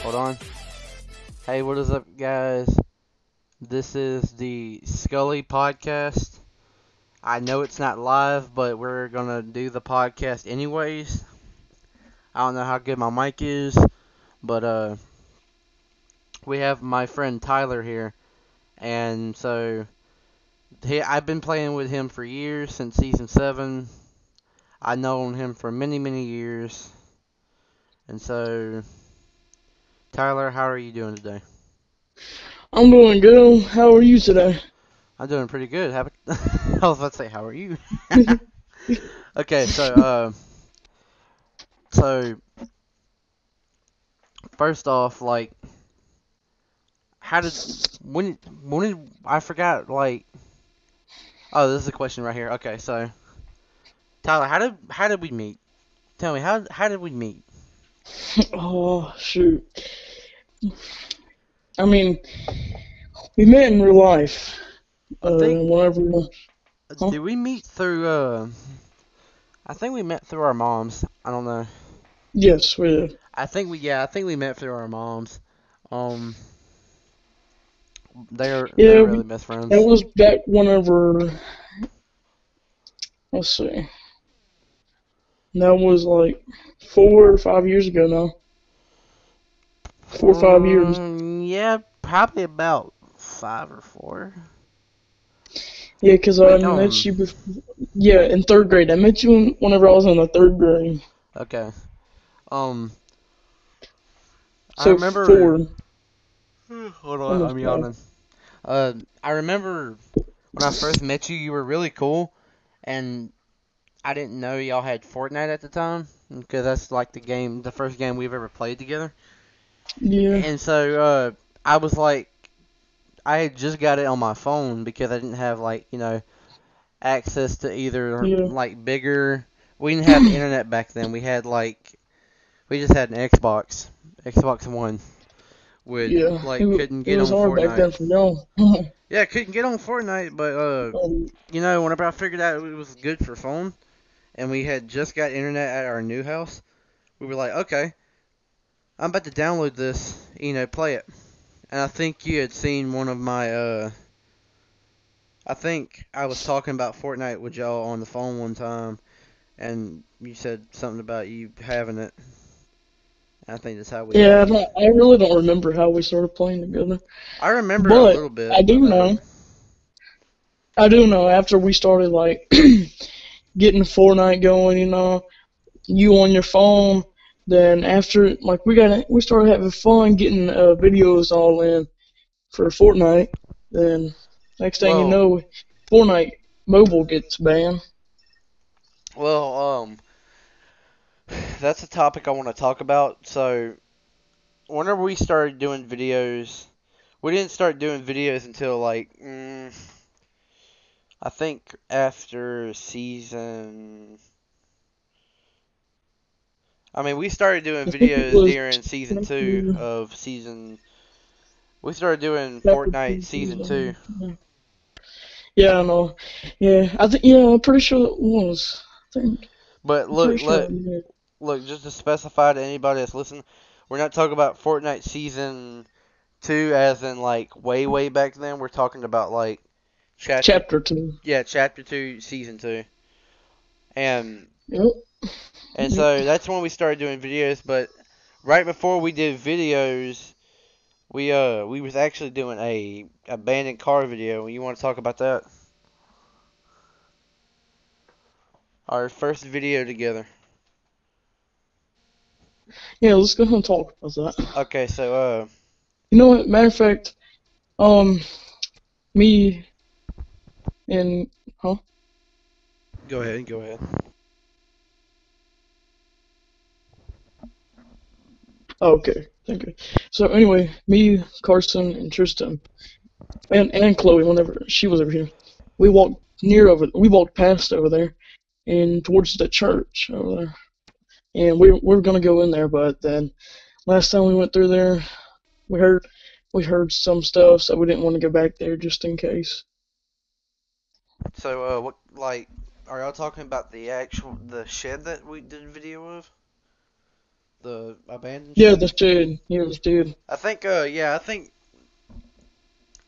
Hold on. Hey, what is up, guys? This is the Scullypodcast. I know it's not live, but we're gonna do the podcast anyways. I don't know how good my mic is, but we have my friend Tyler here, and so I've been playing with him for years, since season 7. I've known him for many, many years, and so Tyler, how are you doing today? I'm doing good. How are you today? I'm doing pretty good. I was about to say, how are you? Okay, so first off, like, how did when did I forgot? Like, oh, this is a question right here. Okay, so Tyler, how did we meet? Tell me, how did we meet? Oh, shoot. I mean, we met in real life. I think Whenever, huh? did we meet through? I think we met through our moms. I don't know. Yes, we did. I think we met through our moms. Um, they're Yeah, really best that friends. was back whenever, let's see, that was like 4 or 5 years ago now. 4 or 5 years. Yeah, probably about 5 or 4. Yeah, 'cause I Wait, met you before, yeah, in third grade. I met you whenever I was in the third grade. okay. Um, I So remember. four, Hold on, almost I'm five. yawning. I remember when I first met you, you were really cool, and I didn't know y'all had Fortnite at the time, because that's like the first game we've ever played together. Yeah, And so, I was like, I had just got it on my phone because I didn't have, like, access to either, yeah. like, bigger. We didn't have internet back then. We just had an Xbox One. Yeah, Couldn't it get was on hard back Fortnite. then for y'all. Yeah, couldn't get on Fortnite, but whenever I figured out it was good for phone, and we had just got internet at our new house, we were like, okay, I'm about to download this, play it. And I think you had seen one of my I think I was talking about Fortnite with y'all on the phone one time, and you said something about you having it. I think that's how we Yeah, I really don't remember how we started playing together, I remember a but little bit I do about it. know. I do know after we started like getting Fortnite going, you on your phone. Then after like we started having fun getting videos all in for Fortnite. Then next thing you Well, know, Fortnite mobile gets banned. well, that's a topic I want to talk about. So, whenever we started doing videos, we didn't start doing videos until like I think after season. I mean, we started doing I think it videos was during season two chapter, of season. We started doing chapter Fortnite two season two. season. Yeah, I know. Yeah, I think. Yeah, I'm pretty sure it was. I think. But I'm pretty look, sure. look, Yeah. look. Just to specify to anybody that's listening, we're not talking about Fortnite season two as in like way, way back then. We're talking about like chapter, Chapter two. yeah, chapter two, season two, and Yep. and Yep. so that's when we started doing videos. But right before we did videos, we was actually doing a abandoned car video. You want to talk about that? Our first video together. Yeah, let's go ahead and talk about that. Okay, so You know what? Matter of fact, um, me and huh? go ahead, go ahead. Oh, okay, thank you. So anyway, me, Carson, and Tristan, and Chloe, whenever she was over here, we walked past over there, and towards the church over there, and we were gonna go in there, but then last time we went through there, we heard we heard some stuff, so we didn't want to go back there just in case. So what are y'all talking about the shed that we did video of? the abandoned Yeah, shed. the shed. Yeah, the shed. I think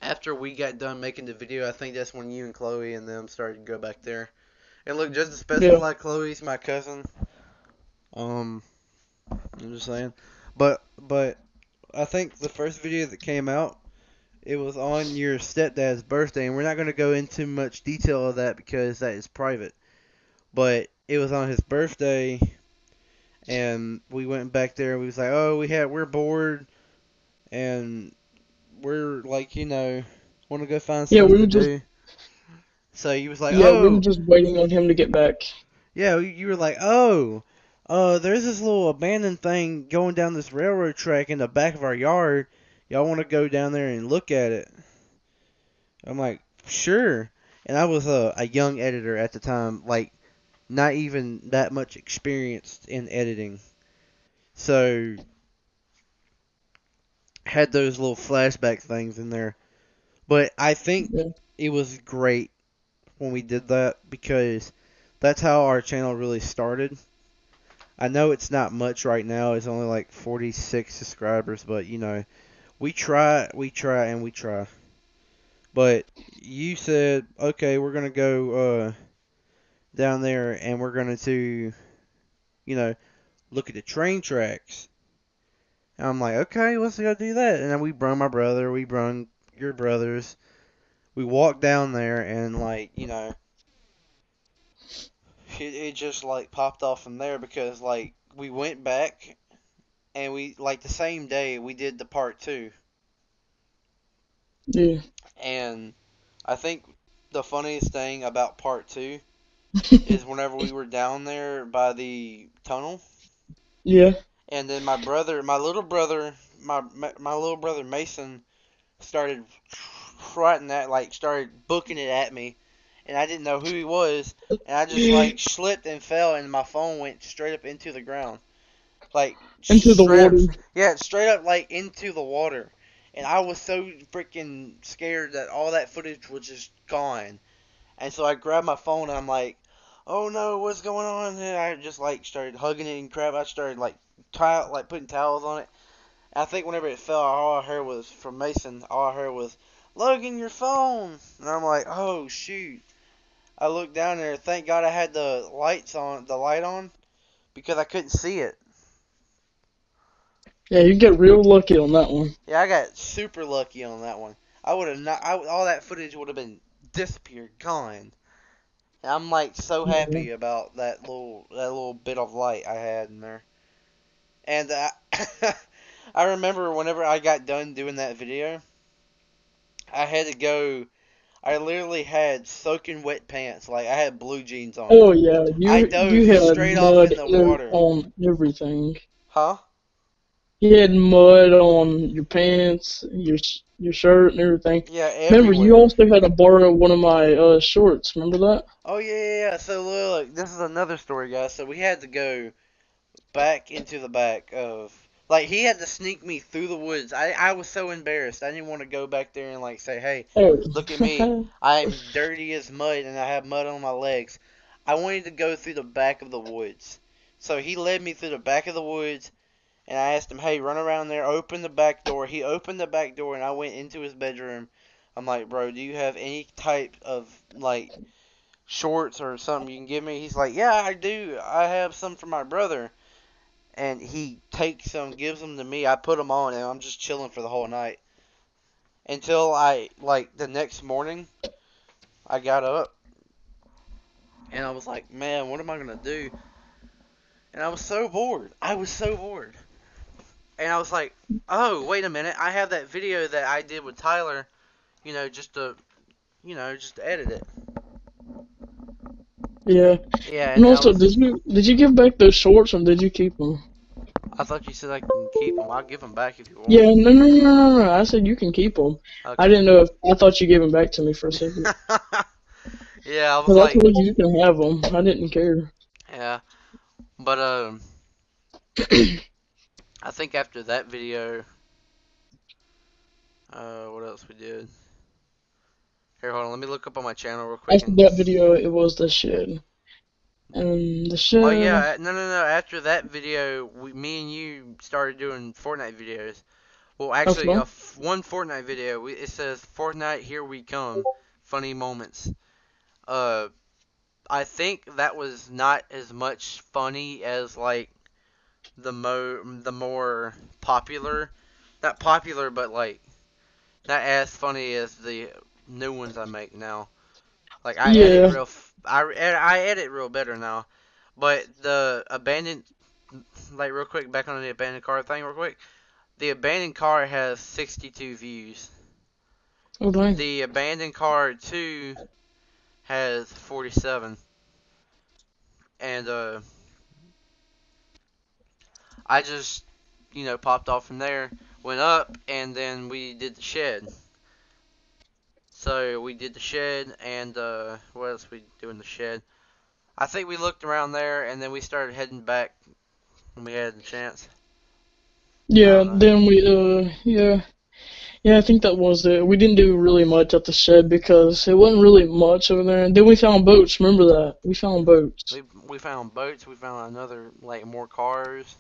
after we got done making the video, I think that's when you and Chloe and them started to go back there. And look, just to Yeah, specify, Chloe's my cousin. Um, I'm just saying. But I think the first video that came out, it was on your stepdad's birthday, and we're not going to go into much detail of that because that is private. But it was on his birthday, and we went back there, and we was like, oh, we're bored, and we're like, want to go find yeah. stuff We to were just do. So he was like, yeah, we were oh, just waiting on him to get back. yeah, you were like, oh, there's this little abandoned thing going down this railroad track in the back of our yard. Y'all want to go down there and look at it? I'm like, sure. And I was a young editor at the time, like not even that much experienced in editing. So had those little flashback things in there. But I think Yeah, it was great when we did that because that's how our channel really started. I know it's not much right now. It's only like 46 subscribers, but and we try. But you said, okay, we're gonna go down there and we're gonna you know, look at the train tracks. And I'm like, okay, let's go do that. And then we brung my brother, we brung your brothers. We walked down there and it just like popped off from there because like we went back and we like the same day we did the part two. yeah, And I think the funniest thing about part two is whenever we were down there by the tunnel, yeah. and then my little brother Mason started started booking it at me, and I didn't know who he was, and I just like slipped and fell, and my phone went straight up into the ground, like Into the straight up, water. yeah, straight up like into the water, and I was so freaking scared that all that footage was just gone. And so I grabbed my phone and I'm like, oh no, what's going on? And I just like started hugging it and crap. I started like putting towels on it. And I think whenever it fell, all I heard was from Mason. All I heard was, Logan, your phone. And I'm like, oh shoot. I looked down there. Thank God I had the light on because I couldn't see it. Yeah, you get real lucky on that one. Yeah, I got super lucky on that one. I would have not. All that footage would have been disappeared, gone. I'm like so Yeah. happy about that little bit of light I had in there. And I remember whenever I got done doing that video, I had to go. I literally had soaking wet pants, like I had blue jeans on. Oh yeah, I you dove had straight off mud in the water. on everything. Huh? You had mud on your pants, your shirt, and everything. Yeah, Remember, you everywhere. also had to borrow one of my shorts. Remember that? Oh yeah. So look, this is another story, guys. So we had to go back into the back of like he had to sneak me through the woods. I was so embarrassed. I didn't want to go back there and like say, "Hey, look at me. Oh, I'm dirty as mud and I have mud on my legs." I wanted to go through the back of the woods. So he led me through the back of the woods and I asked him, "Hey, run around there, open the back door." He opened the back door and I went into his bedroom. I'm like, "Bro, do you have any type of like shorts or something you can give me?" He's like, "Yeah, I do. I have some for my brother." And he takes them, gives them to me. I put them on, and I'm just chilling for the whole night until I like the next morning. I got up and I was like, man, what am I gonna do? And I was so bored. I was so bored, and I was like, oh, wait a minute, I have that video that I did with Tyler. Just to just to edit it. yeah. Yeah, And and I also, was. did you give back those shorts or did you keep them? I thought you said I can keep them. I'll give them back if you want. Yeah, no, no, no, no, no. I said you can keep them. I Okay. didn't know if I thought you gave them back to me for a second. Yeah, I was Because I like, told you you can have them. I didn't care. yeah, but I think after that video, what else we did? Here, hold on. Let me look up on my channel real quick After and that video, it was the shit. and the Oh shed. yeah, no. After that video, me and you started doing Fortnite videos. Well, That's actually, fun. one Fortnite video. It says Fortnite, here we come. Funny moments. Uh, I think that was not as much funny as like the more popular, not popular, but like not as funny as the new ones I make now. Like Yeah. I edit real better now. But the abandoned, like real quick, back on the abandoned car thing, real quick. The abandoned car has 62 views. Oh dang. The abandoned car 2 has 47. And I just, popped off from there, went up, and then we did the shed. So we did the shed, and what else we do in the shed? I think we looked around there, and then we started heading back when we had the chance. I Yeah. don't know. Then we yeah. Yeah, I think that was it. We didn't do really much at the shed because it wasn't really much over there. And then we found boats. Remember that? We found boats. We found boats. We found another like more cars,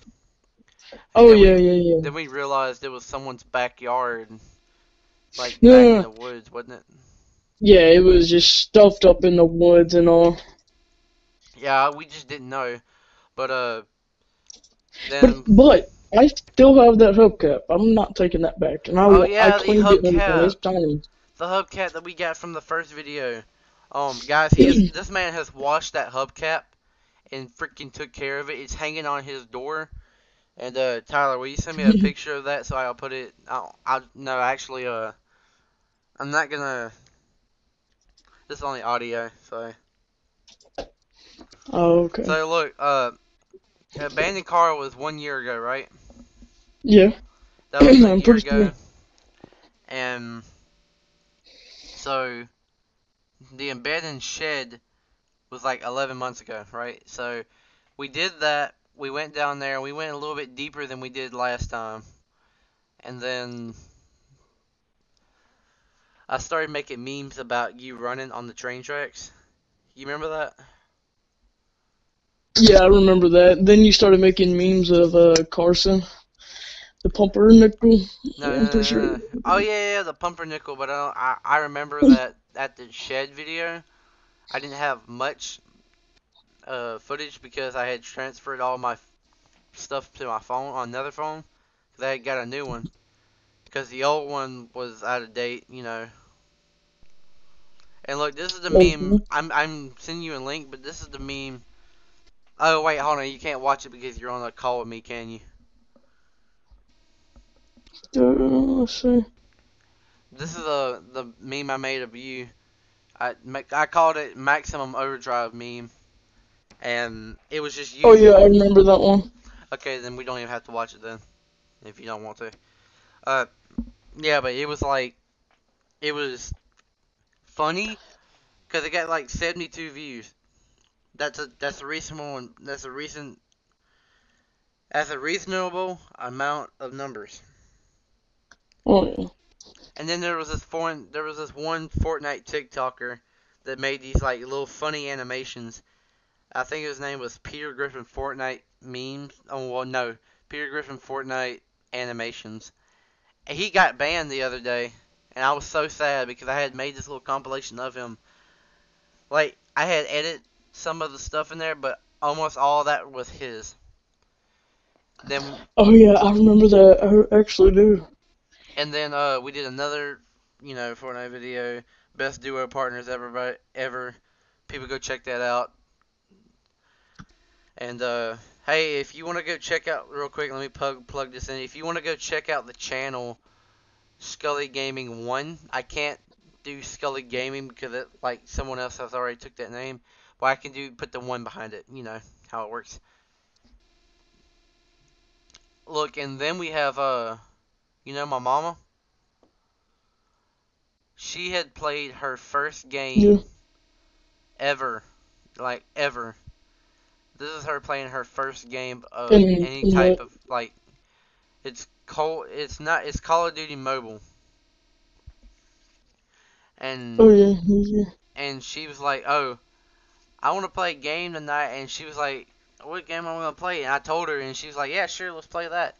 and Oh yeah, yeah, yeah. then we realized it was someone's backyard, like No, back no, in no. the woods, wasn't it? Yeah, it was just stuffed up in the woods and all. Yeah, we just didn't know. But But then but I still have that hubcap. I'm not taking that back. And oh I yeah, the cleaned it and everything. hubcap, It's tiny. the hubcap that we got from the first video. Guys, this man has washed that hubcap and freaking took care of it. It's hanging on his door. And Tyler, will you send me a picture of that so I'll put it? I no, actually, I'm not gonna. This is only audio, so. Oh, okay. So look, abandoned car was 1 year ago, right? Yeah, That was a I'm year pretty sure. ago, and so the abandoned shed was like 11 months ago, right? So we did that. We went down there. We went a little bit deeper than we did last time, and then I started making memes about you running on the train tracks. You remember that? Yeah, I remember that. Then you started making memes of Carson, the pumpernickel. No, I'm no, pretty no, sure. no. Oh yeah, the pumpernickel. But I remember that at the shed video, I didn't have much footage because I had transferred all my stuff to my phone on another phone. Cause I had got a new one. Because the old one was out of date. And look, this is the meme. Okay. I'm sending you a link, but this is the meme. Oh wait, hold on. You can't watch it because you're on a call with me, can you? Let's see. This is the meme I made of you. I called it maximum overdrive meme, and it was just Oh you. yeah, I remember that one. Okay, then we don't even have to watch it then, if you don't want to. Uh, yeah, but it was like it was funny because it got like 72 views. That's a reasonable one. That's a reasonable amount of numbers. Oh yeah. And then there was this one Fortnite TikToker that made these like little funny animations. I think his name was Peter Griffin Fortnite memes. Oh well, no, Peter Griffin Fortnite animations. And he got banned the other day, and I was so sad because I had made this little compilation of him. Like I had edited some of the stuff in there, but almost all that was his. Then Oh yeah, I remember that. I actually do. we did another, Fortnite video, best duo partners ever. People go check that out. And hey, if you want to go check out real quick, let me plug this in. If you want to go check out the channel Scully Gaming 1, I can't do Scully Gaming because like someone else has already took that name, but I can put the 1 behind it. You know how it works. Look, and then we have my mama. She had played her first Yeah. game ever, like ever. This is her playing her first game of any And type what? of like. It's cold. It's not. It's Call of Duty Mobile, Oh and yeah, yeah, yeah. and she was like, "Oh, I want to play a game tonight, and she was like, what game am I going to play? And I told her, and she was like, yeah, sure, let's play that.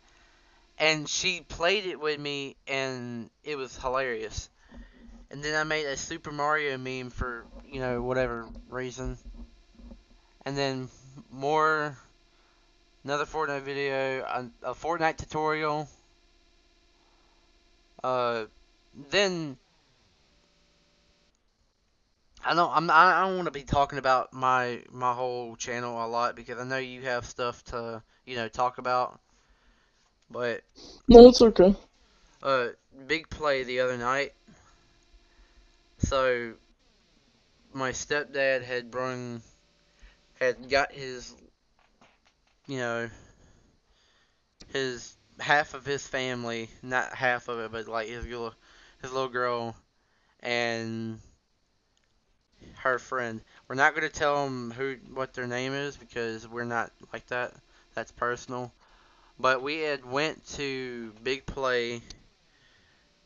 And she played it with me, and it was hilarious. And then I made a Super Mario meme for, whatever reason. And then more, another Fortnite video, a Fortnite tutorial. Uh, then I don't want to be talking about my whole channel a lot because I know you have stuff to talk about. But No, it's okay. uh, big play the other night. So my stepdad had got his you know his half of his family, not half of it, but like his little girl and her friend. We're not going to tell them what their name is because we're not like that. That's personal. But we had went to Big Play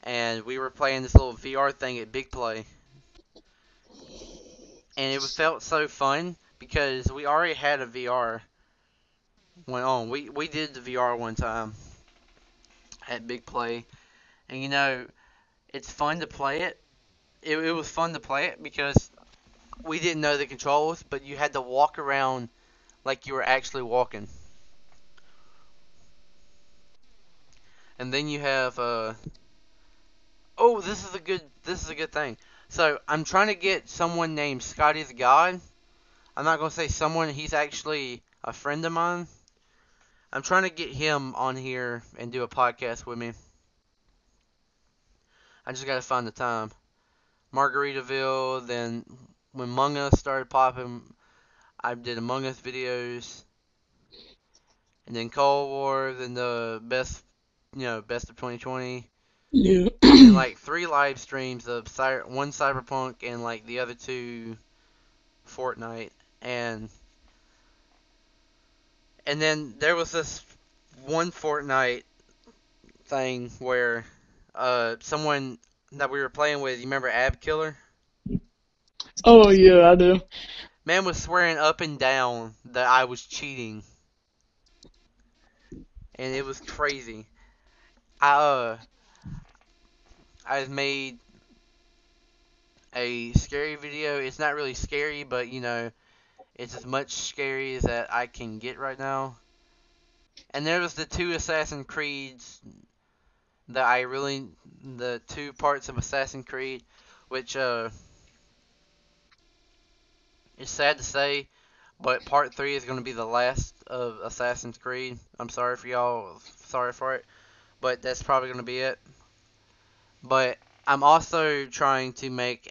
and we were playing this little VR thing at Big Play, and it felt so fun because we already had a VR went on. We did the VR one time at Big Play, and it's fun to play it. It was fun to play it because we didn't know the controls, but you had to walk around like you were actually walking. And then you have oh, this is a good thing. So I'm trying to get someone named Scotty the God. I'm not gonna say someone. He's actually a friend of mine. I'm trying to get him on here and do a podcast with me. I just gotta find the time. Margaritaville. Then when Among Us started popping, I did Among Us videos. And then Cold War. Then the best of 2020. Yeah. And then like 3 live streams of one Cyberpunk and like the other 2 Fortnite. And then there was this one Fortnite thing where someone that we were playing with, you remember Ab Killer? Oh yeah, I do. Man was swearing up and down that I was cheating, and it was crazy. I I've made a scary video. It's not really scary, but it's as much scary as that I can get right now. And there was the 2 Assassin's Creeds that the 2 parts of Assassin's Creed, which is sad to say, but part 3 is going to be the last of Assassin's Creed. I'm sorry for y'all, sorry for it, but that's probably going to be it. But I'm also trying to make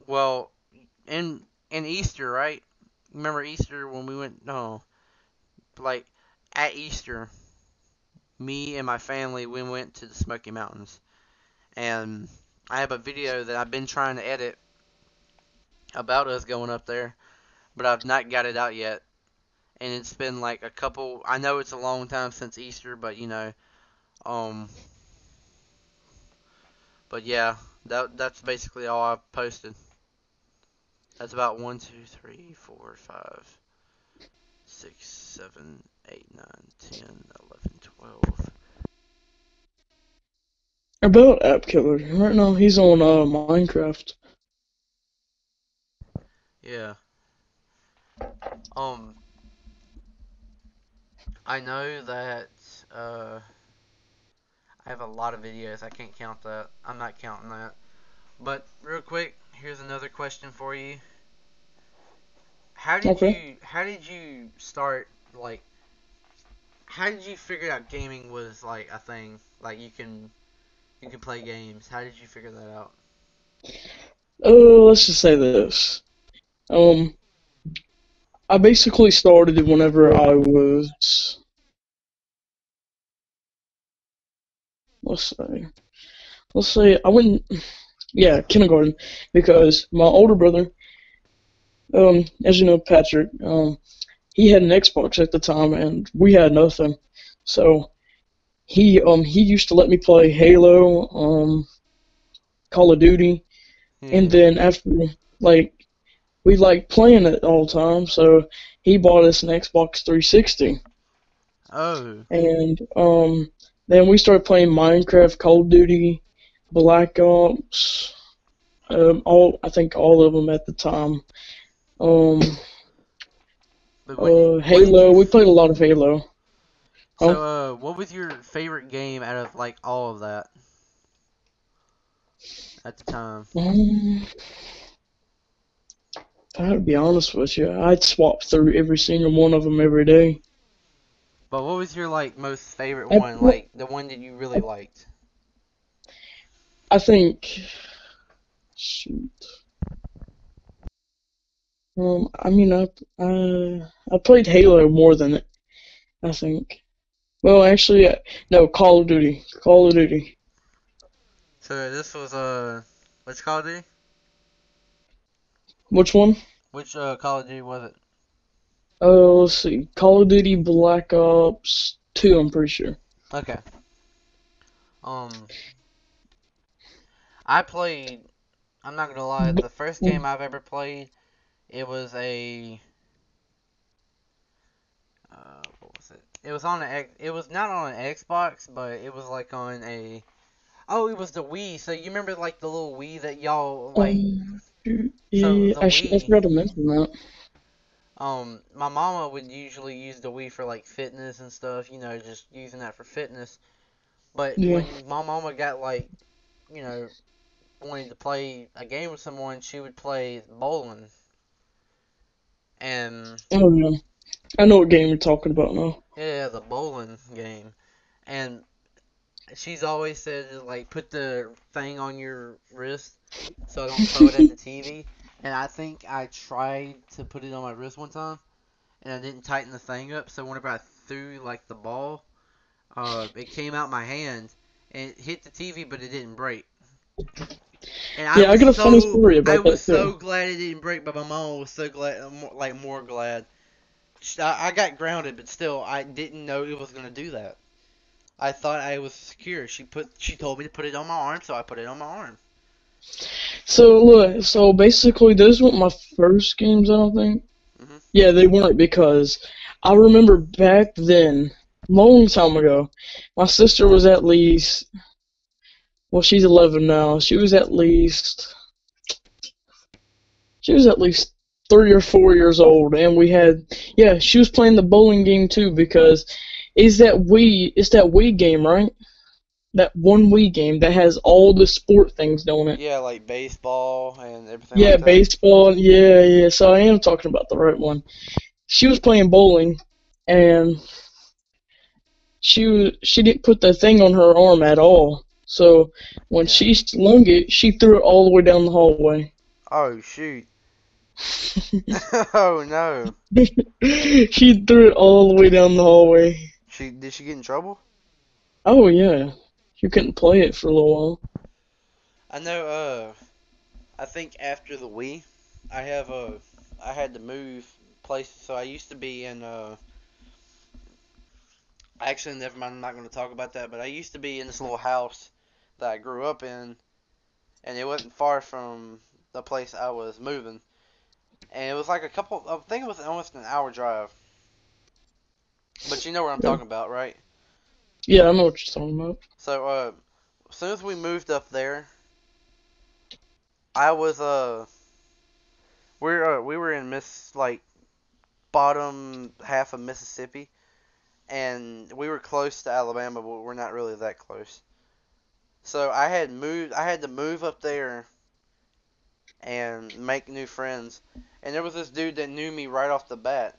well, in Easter, right? Remember Easter when we went? No, like at Easter, me and my family we went to the Smoky Mountains, and I have a video that I've been trying to edit about us going up there, but I've not got it out yet. And it's been like a couple. I know it's a long time since Easter, but um, but yeah, that's basically all I've posted. That's about 1, 2, 3, 4, 5, 6, 7, 8, 9, 10, 11, 12. About App Killer. Right now he's on Minecraft. Yeah. Um, I know that uh, I have a lot of videos. I can't count that. I'm not counting that. But real quick, here's another question for you. How did Okay. you how did you start like how did you figure out gaming was like a thing? Like you can play games. How did you figure that out? Let's just say this. Um, I basically started it whenever I was, let's say, I went, yeah, kindergarten, because my older brother, as you know, Patrick, he had an Xbox at the time, and we had nothing. So he used to let me play Halo, Call of Duty, and Yeah. then after. Like we like playing it all the time, so he bought us an Xbox 360, Oh, and then we started playing Minecraft, Call of Duty, Black Ops, all I think all of them at the time. Um, but what did Halo, you? we played a lot of Halo. Huh? So, what was your favorite game out of like all of that at the time? I gotta be honest with you, I'd swap through every single one of them every day. But what was your like most favorite I, one? Like the one that you really liked? I think, shoot, I mean, I played Halo more than it, I think. Well, actually, no, Call of Duty, Call of Duty. So this was which Call of Duty? Which one? Which Call of Duty was it? Let's see, Call of Duty Black Ops 2, I'm pretty sure. Okay. Um, I played. I'm not gonna lie. B- The first game I've ever played, it was what was it? It was on It was not on an Xbox, but it was like on a. Oh, it was the Wii. So you remember like the little Wii that y'all like? Shoot, So yeah, the I Wii. forgot to mention that. My mama would usually use the Wii for like fitness and stuff. You know, just using that for fitness. But Yeah. when my mama got like, you know, wanted to play a game with someone, she would play bowling. And Oh yeah. I know what game you're talking about now. yeah, the bowling game. And she's always said to like put the thing on your wrist so I don't throw it at the TV. And I think I tried to put it on my wrist one time and I didn't tighten the thing up. So whenever I threw like the ball, it came out my hand and it hit the TV, but it didn't break. And Yeah, I got a funny story about that too. so glad it didn't break, but my mom was so glad, like more glad. I got grounded, but still, I didn't know it was gonna do that. I thought I was secure. She told me to put it on my arm, so I put it on my arm. So look, so basically those weren't my first games, I don't think. Hmm. Yeah, they weren't because I remember back then, long time ago, my sister was at least, well, she's 11 now. She was at least 3 or 4 years old, and yeah, she was playing the bowling game too because it's that Wii game, right? That one Wii game that has all the sport things on it. Yeah, like baseball and everything Yeah, like that. baseball. Yeah, yeah. So I am talking about the right one. She was playing bowling, and she didn't put the thing on her arm at all. So when Yeah. she slung it, she threw it all the way down the hallway. Oh shoot. Oh no. She threw it all the way down the hallway. Did she get in trouble? Oh yeah, you couldn't play it for a little while. I know. I think after the Wii, I have I had to move places. So I used to be in actually, never mind. I'm not going to talk about that. But I used to be in this little house that I grew up in, and it wasn't far from the place I was moving. And it was like I think it was almost an hour drive. But you know what I'm Yeah, talking about, right? yeah, I know what you're talking about. So, as soon as we moved up there, I was we were in like bottom half of Mississippi, and we were close to Alabama, but we're not really that close. So I had to move up there and make new friends. And there was this dude that knew me right off the bat,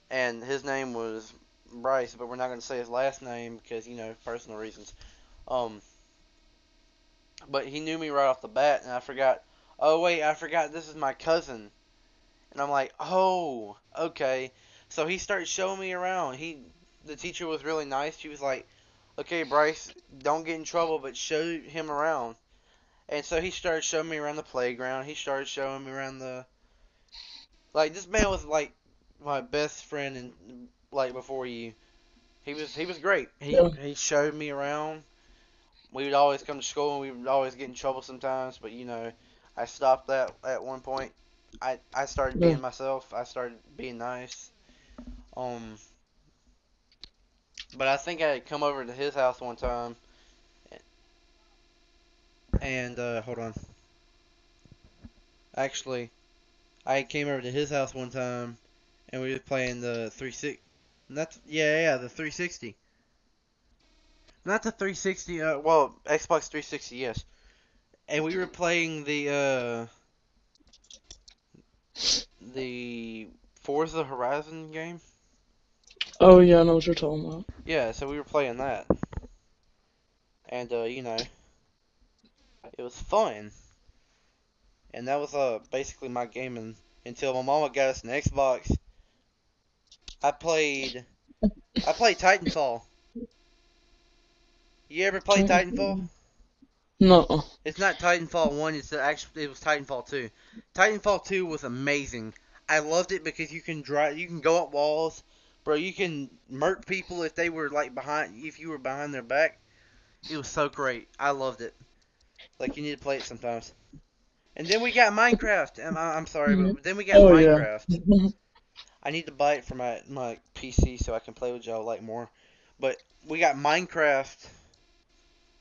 and his name was Bryce, but we're not going to say his last name because personal reasons. Um, but he knew me right off the bat, and I forgot. Oh wait, I forgot this is my cousin. And I'm like, oh, okay. So he started showing me around. The teacher was really nice. She was like, okay, Bryce, don't get in trouble, but show him around. And so he started showing me around the playground. He started showing me around like this man was like my best friend and like before you. He was great. He Yeah, he showed me around. We would always come to school and we would always get in trouble sometimes, but I stopped that at one point. I started Yeah. being myself. I started being nice. Um, but I think I had come over to his house one time, and hold on. Actually, I came over to his house one time, and we were playing the 360. That's yeah, the 360. Not the 360. Well, Xbox 360, yes. And we were playing the Forza Horizon game. Oh yeah, I know what you're talking about. Yeah, so we were playing that, and it was fun. And that was basically my gaming until my mama got us an Xbox. I played I played Titanfall. You ever played Titanfall? Titanfall. No. It's not Titanfall 1, it was Titanfall 2. Titanfall 2 was amazing. I loved it because you can go up walls, bro, you can murk people if they were like if you were behind their back. It was so great. I loved it. Like you need to play it sometimes. And then we got Minecraft. I'm sorry, Mhm. but then we got Oh yeah. Minecraft. I need to buy it for my PC so I can play with y'all like more. But we got Minecraft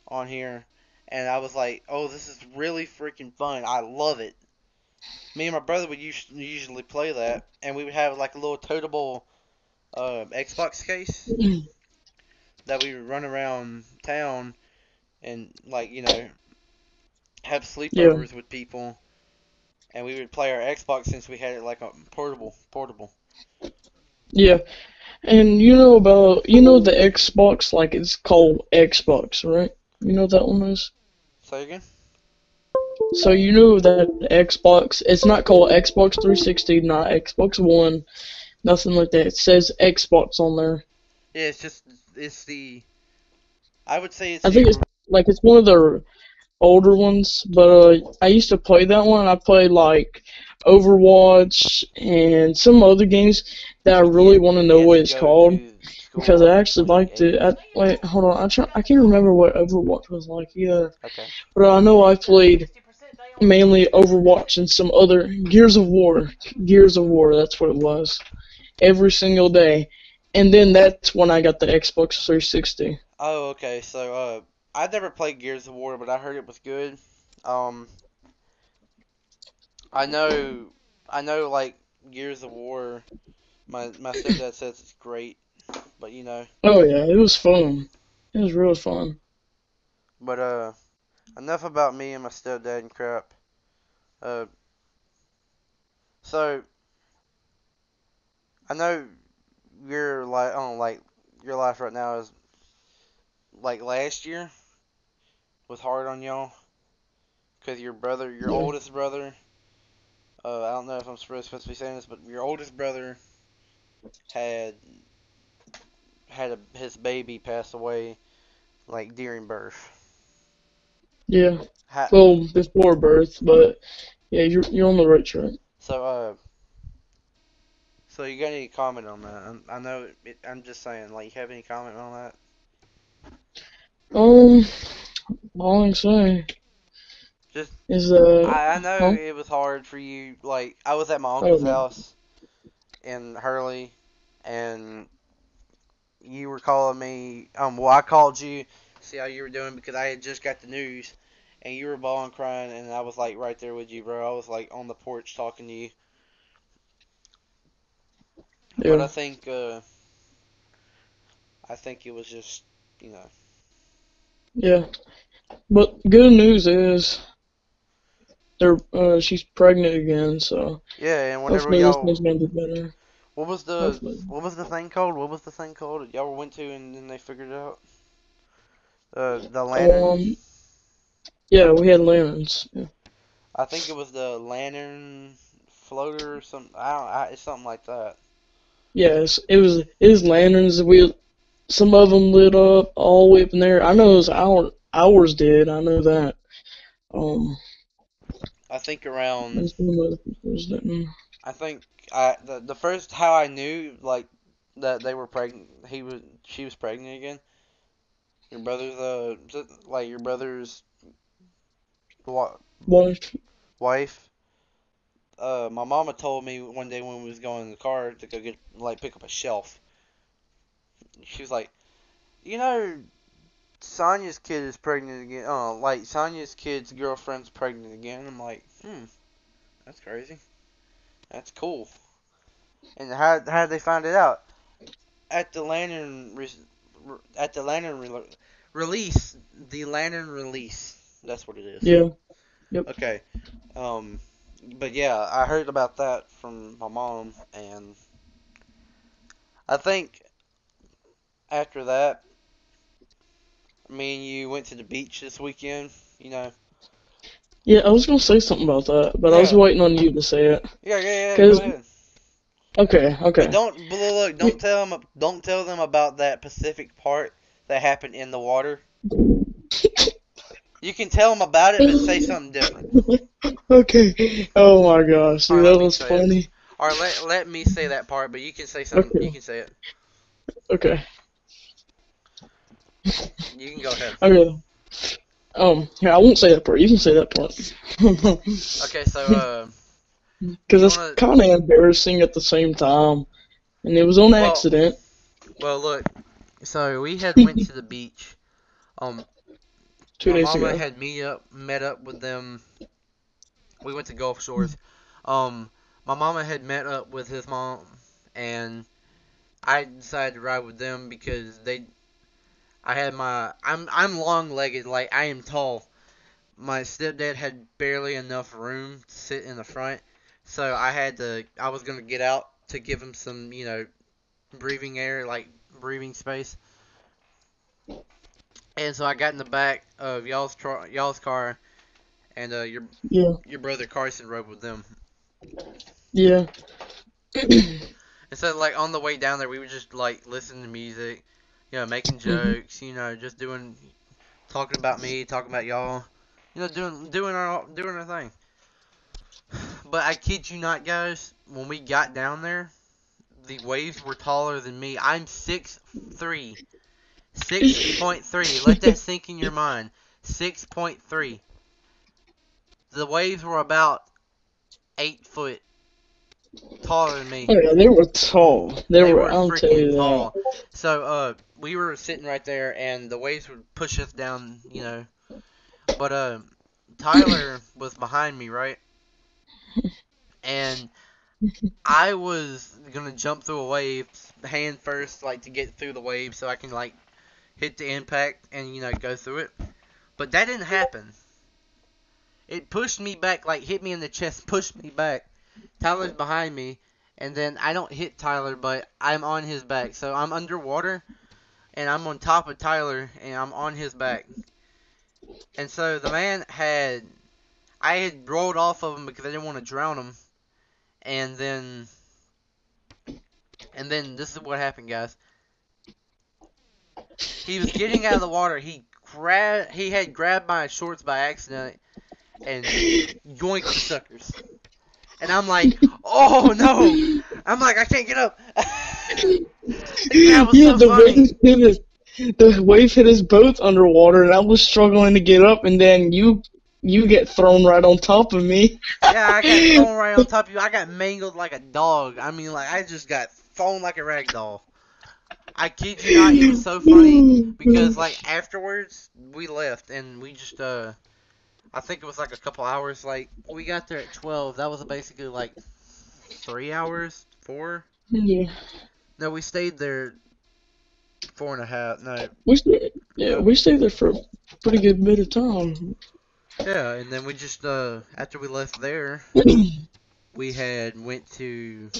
on here, and I was like, oh, this is really freaking fun. I love it. Me and my brother would usually play that, and we would have like a little toteable Xbox case that we would run around town and like have Yeah. sleepovers with people, and we would play our Xbox since we had it like a portable. Yeah. And you know the Xbox, like it's called Xbox, right? You know what that one is? Say again? So you know that Xbox, it's not called Xbox 360, not Xbox One, nothing like that. It says Xbox on there. Yeah, it's the I would say it's I the think it's like it's one of the older ones, but I used to play that one. I played like Overwatch and some other games that I you really want to know you have what to it's go called to because school I and actually like liked it. Wait, hold on. I can't remember what Overwatch was like. Yeah, okay. but I know I played mainly Overwatch and some other Gears of War. Gears of War, that's what it was. Every single day. And then that's when I got the Xbox 360. Oh, okay. So, I never played Gears of War, but I heard it was good. Um, I know, I know, like Gears of War. My stepdad says it's great, but Oh yeah, it was fun. It was real fun. but enough about me and my stepdad and crap. Uh, so I know your like your life right now is like last year was hard on y'all because your Yeah. oldest brother. I don't know if I'm supposed to be saying this, but your oldest brother had his baby pass away like during birth. Yeah. Ha, Well, before birth, but yeah, you're on the right track. so so you got any comment on that? I know I'm just saying, like, you have any comment on that? Um, all I'm saying Just is I know huh? it was hard for you. Like I was at my Oh uncle's no. house in Hurley, and you were calling me. Well, I called you, see how you were doing because I had just got the news, and you were bawling, crying, and I was like right there with you, bro. I was like on the porch talking to you. But Yeah. I think it was just you know Yeah. But good news is she's pregnant again, so yeah. And whenever hopefully this one's y'all, gonna be better. Hopefully. what was the thing called? What was the thing called that y'all went to and then they figured it out? The lantern. Um. Yeah, we had lanterns. Yeah. I think it was the lantern floater or something. It's something like that. Yes, it was lanterns. Some of them lit up all the way up in there. I know it was ours did. I know that. Um, I think around. and some other people's didn't. I think the first how I knew like that they were pregnant. She was pregnant again. Your brother's like your brother's what Wife. wife. My mama told me one day when we was going in the car to go pick up a shelf. She was like, you know, Sonya's kid is pregnant again. Sonya's kid's girlfriend's pregnant again. I'm like, that's crazy. That's cool. And how did they find it out? At the lantern at the lantern release. The lantern release. That's what it is. Yeah. Yep. Okay. Um, but yeah, I heard about that from my mom, and I think after that, me and you went to the beach this weekend. You know. Yeah, I was gonna say something about that, but I was Yeah. waiting on you to say it. Yeah. Go Cause ahead. But okay. look, don't tell them about that Pacific part that happened in the water. You can tell them about it, but say something different. Okay. Oh my gosh, All right, dude, let that me was say it. funny. All right, let me say that part, but you can say something. You Okay. can say it. Okay. You can go ahead. Okay. Yeah, I won't say that part. You can say that part. Okay, so Because you it's wanna? kind of embarrassing at the same time, and it was on Well, accident. look. So we had went to the beach. Um, Two my days mama ago. had met up with them. We went to Gulf Shores. Um, my mama had met up with his mom, and I decided to ride with them because I had I'm long legged, like I am tall. My stepdad had barely enough room to sit in the front, so I was gonna get out to give him some, breathing air, like breathing space. And so I got in the back of y'all's car, and Yeah. your brother Carson rode with them. Yeah. And so like on the way down there, we would just like listening to music, making hmm jokes, just talking about me, talking about y'all, doing our thing. But I kid you not, guys, when we got down there, the waves were taller than me. I'm 6'3". 6.3. Let that sink in your mind. 6.3. The waves were about 8 foot taller than me. Oh yeah, they were tall. They They were. were I'll tell freaking you that. tall. So we were sitting right there, and the waves would push us down, But Tyler was behind me, right? And I was gonna jump through a wave, hand first, like to get through the wave, so I can like hit the impact and go through it. But that didn't happen. It pushed me back, like hit me in the chest, pushed me back. Tyler's behind me, and then I don't hit Tyler, but I'm on his back. So I'm underwater, and I'm on top of Tyler, and I'm on his back. And so I had rolled off of him because I didn't want to drown him. And then this is what happened, guys. He was getting out of the water. He had grabbed my shorts by accident and yoinked the suckers. And I'm like, oh no! I'm like, I can't get up. That was Yeah, so funny. the wave hit us both underwater, and I was struggling to get up, and then you get thrown right on top of me. Yeah, I got thrown right on top of you. I got mangled like a dog. I mean, like I just got thrown like a rag doll. I kid you not, it was so funny because like afterwards we left and we just I think it was like a couple hours. Like we got there at 12. That was basically like 3 hours, 4. Yeah, No, we stayed there 4.5. No, yeah, yeah, we stayed there for a pretty good bit of time. yeah. And then we just after we left there, we had went to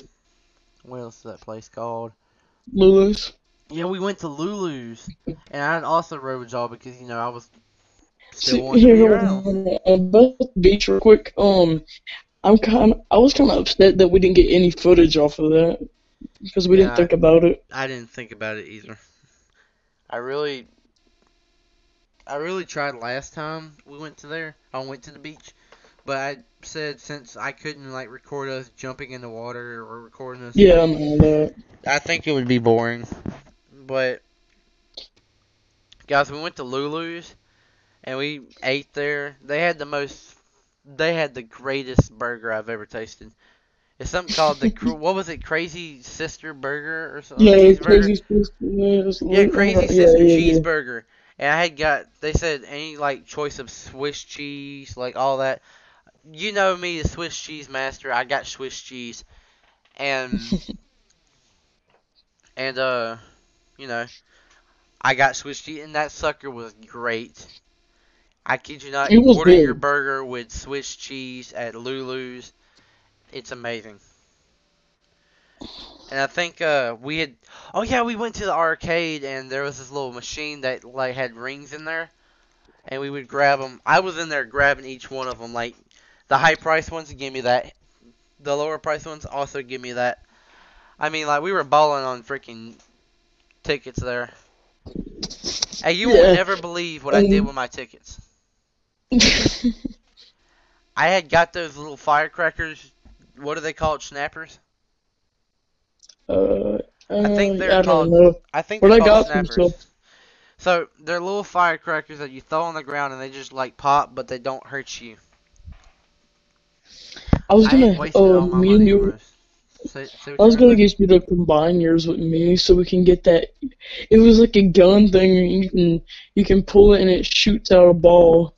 what else is that place called? Lulu's. Yeah, we went to Lulu's, and I also rode with y'all because I was still See, wanting to here, be hold around. on. About the beach, real quick. I was kind of upset that we didn't get any footage off of that because we didn't Yeah, think about it. I didn't think about it either. I really, I really tried last time we went to there. I went to the beach, but I said since I couldn't like record us jumping in the water or recording us, Yeah, I know that. I think it would be boring. But guys, we went to Lulu's and we ate there. They had They had the greatest burger I've ever tasted. It's something called what was it? Crazy Sister Burger or something? Yeah, Cheeseburger? crazy space. Yeah, Yeah, Crazy yeah, Sister yeah, yeah. Cheeseburger. And I had got, they said any like choice of Swiss cheese, like all that. You know me, the Swiss cheese master. I got Swiss cheese, and and you know, I got Swiss cheese, and that sucker was great. I kid you not. It You was order your good. burger with Swiss cheese at Lulu's. It's amazing. And I think we had. Oh yeah, we went to the arcade, and there was this little machine that like had rings in there, and we would grab them. I was in there grabbing each one of them. Like the high price ones give me that. The lower price ones also give me that. I mean, like we were balling on freaking tickets there. Hey, you will Yeah, never believe what I did and with my tickets. I had got those little firecrackers. What do they call it? Snappers? uh, I think they're I don't called. know, I think they're but I called got some snappers. stuff. So they're little firecrackers that you throw on the ground and they just like pop, but they don't hurt you. I was I had gonna, wasted all my me and money you, almost. Say I what you was were gonna gonna say? get you to combine yours with me so we can get that. It was like a gun thing. You can pull it and it shoots out a ball.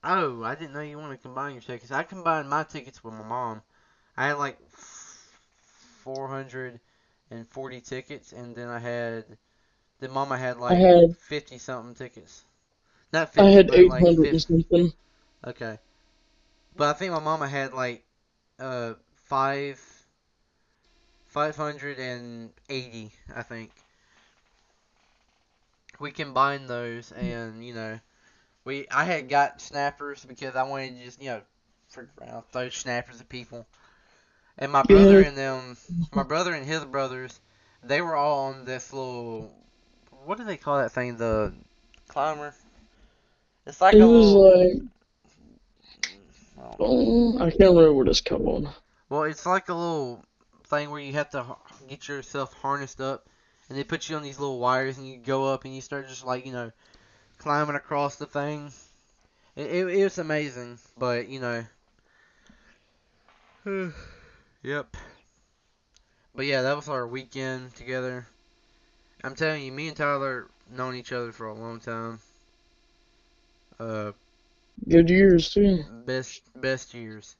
Oh, I didn't know you wanted to combine your tickets. I combined my tickets with my mom. I had like 440 tickets, and then Mama had I like had 50 something tickets. Not I 50, had but like 800 and 50. something. Okay. But I think my mama had like uh five 580, I think. We combined those, and I had got snappers because I wanted to just freak around, throw snappers at people. And Yeah, my brother and his brothers, they were all on this little, what do they call that thing? The climber. It's like it a was little, like, I don't know. oh, I can't remember what it's called. Well, it's like a little thing where you have to get yourself harnessed up, and they put you on these little wires, and you go up and you start just like climbing across the thing. It was amazing, but yep. But yeah, that was our weekend together. I'm telling you, me and Tyler known each other for a long time. Uh, Good years too. best years.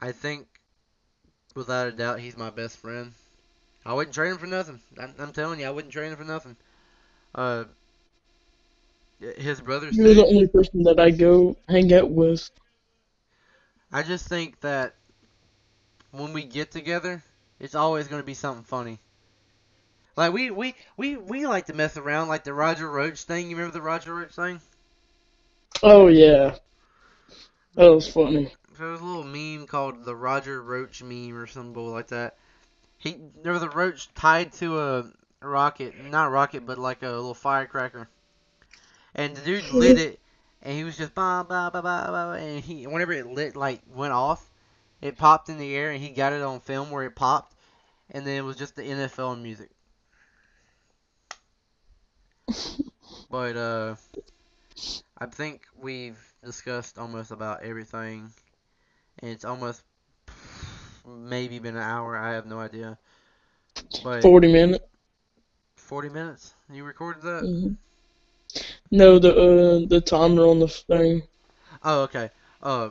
I think without a doubt he's my best friend. I wouldn't trade him for nothing. I'm telling you, I wouldn't trade him for nothing. Uh, his brothers You're the too. only person that I go hang out with. I just think that when we get together, it's always going to be something funny. Like we like to mess around, like the Roger Roach thing. You remember the Roger Roach thing? Oh yeah, that was funny. There was a little meme called the Roger Roach meme or some bull like that. There was a roach tied to a rocket, not a rocket, but like a little firecracker, and the dude lit it, and he was just bah bah bah bah bah, and whenever it lit like went off, it popped in the air, and he got it on film where it popped, and then it was just the NFL music. But I think we've discussed almost about everything, and it's almost maybe been an hour. I have no idea, but 40 minutes. 40 minutes. You recorded that? Hmm. No, the timer on the thing. Oh, okay. Uh,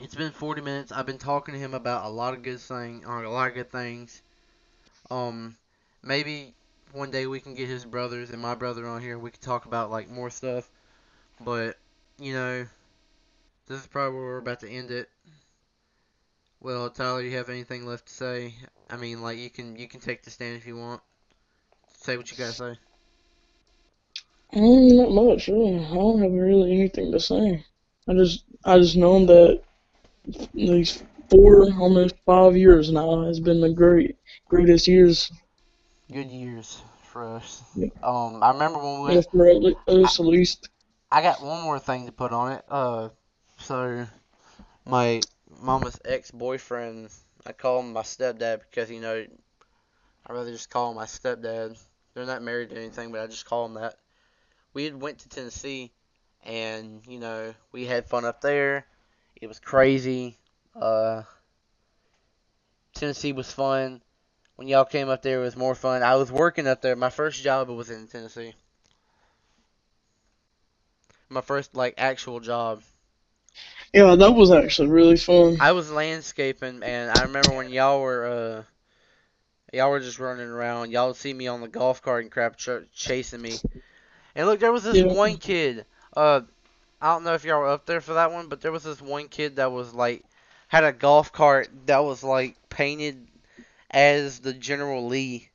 it's been 40 minutes. I've been talking to him about a lot of good things. Um, maybe one day we can get his brothers and my brother on here. We can talk about like more stuff. But you know, this is probably where we're about to end it. Well, Tyler, you have anything left to say? I mean, like you can take the stand if you want. Say what you gotta say. Not much. Really. I don't have really anything to say. I just know that these 4, almost 5 years now has been the greatest years. Good years for us. Yeah, I remember when we yeah, went. for I, us at least. I got one more thing to put on it. So my mama's ex-boyfriend, I call him my stepdad because I rather just call him my stepdad. They're not married to anything, but I just call him that. We had went to Tennessee, and we had fun up there. It was crazy. Uh, Tennessee was fun. When y'all came up there, it was more fun. I was working up there. My first job was in Tennessee. My first like actual job. Yeah, that was actually really fun. I was landscaping, and I remember when y'all were just running around. Y'all would see me on the golf cart and crap chasing me. And look, there was this Yeah, one kid. Uh, I don't know if y'all were up there for that one, but there was this one kid that was like had a golf cart that was like painted as the General Lee,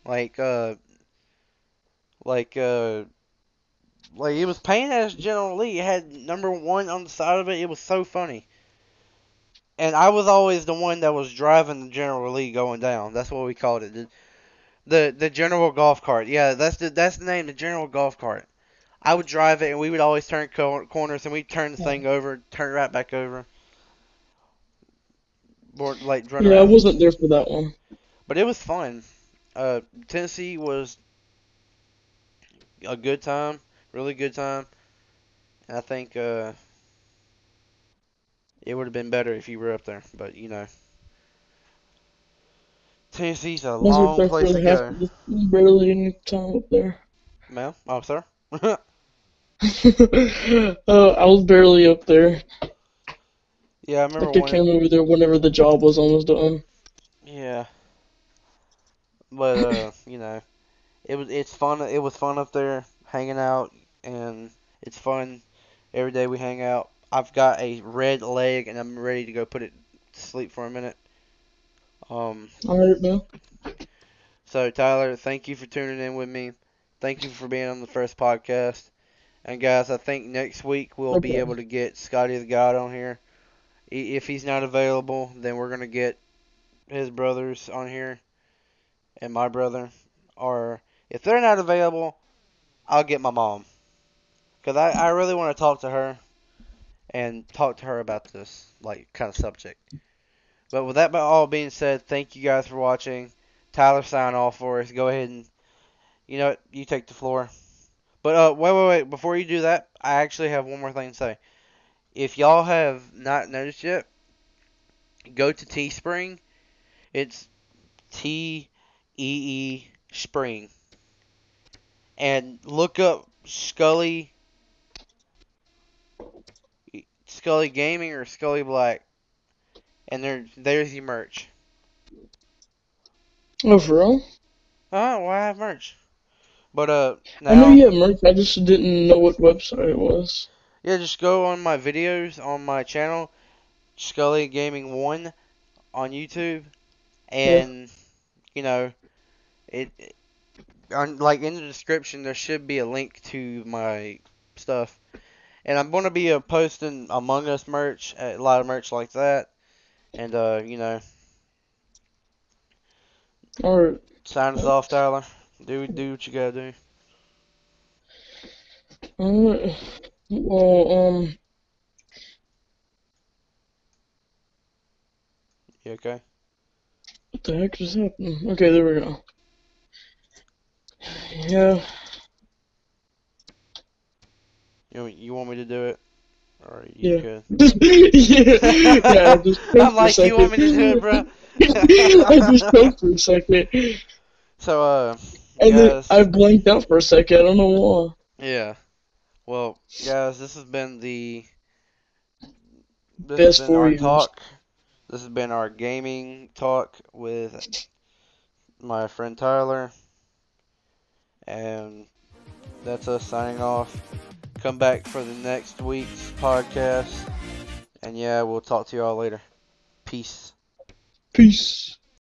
like like uh like it was painted as General Lee. It had #1 on the side of it. It was so funny. And I was always the one that was driving the General Lee going down. That's what we called it. The General Golf Cart. Yeah, that's the name, the General Golf Cart. I would drive it, and we would always turn corners, and we'd turn the thing over, turn it right back over, or like run yeah, I around. wasn't there for that one. But it was fun. Tennessee was a good time, really good time, and I think it would have been better if you were up there. But Tennessee's a I was up long there place for to half go. of the barely any time up there. Ma'am, oh sir. I was barely up there. Yeah, I remember Like I one. came over there whenever the job was almost done. Yeah, but it's fun. It was fun up there hanging out, and it's fun every day we hang out. I've got a red leg, and I'm ready to go put it to sleep for a minute. Um, Alright, man. so Tyler, thank you for tuning in with me. Thank you for being on the first podcast. And guys, I think next week we'll No be able problem. to get Scotty the God on here. If he's not available, then we're gonna get his brothers on here and my brother. Or if they're not available, I'll get my mom. Because I really want to talk to her and talk to her about this like kind of subject. But with that all being said, thank you guys for watching. Tyler, sign off for us. Go ahead and you take the floor. But wait. Before you do that, I actually have one more thing to say. If y'all have not noticed yet, go to Teespring. It's Spring, and look up Scully Gaming or Scully Black, and there's your merch. Oh, for real? Oh, well, I have merch. But I knew now, you had merch, I just didn't know what website it was. yeah, just go on my videos on my channel, Scully Gaming 1 on YouTube, Yeah. and you know it like in the description there should be a link to my stuff. And I'm gonna be posting Among Us merch, a lot of merch like that. And Alright. sign us off, Tyler. Do what you gotta do. Alright. Well, You okay? what the heck just happened? Okay, there we go. Yeah. You want me to do it, or you Yeah. good? Yeah. Yeah, I just I'm choked for a like, you want second. me to do it, bro? I just choked for a second. So And then I guys, blanked out for a second. I don't know why. yeah. Well, guys, this has Best been 4 our years. talk. This has been our gaming talk with my friend Tyler, and that's us signing off. Come back for the next week's podcast, and yeah, we'll talk to y'all later. Peace. Peace.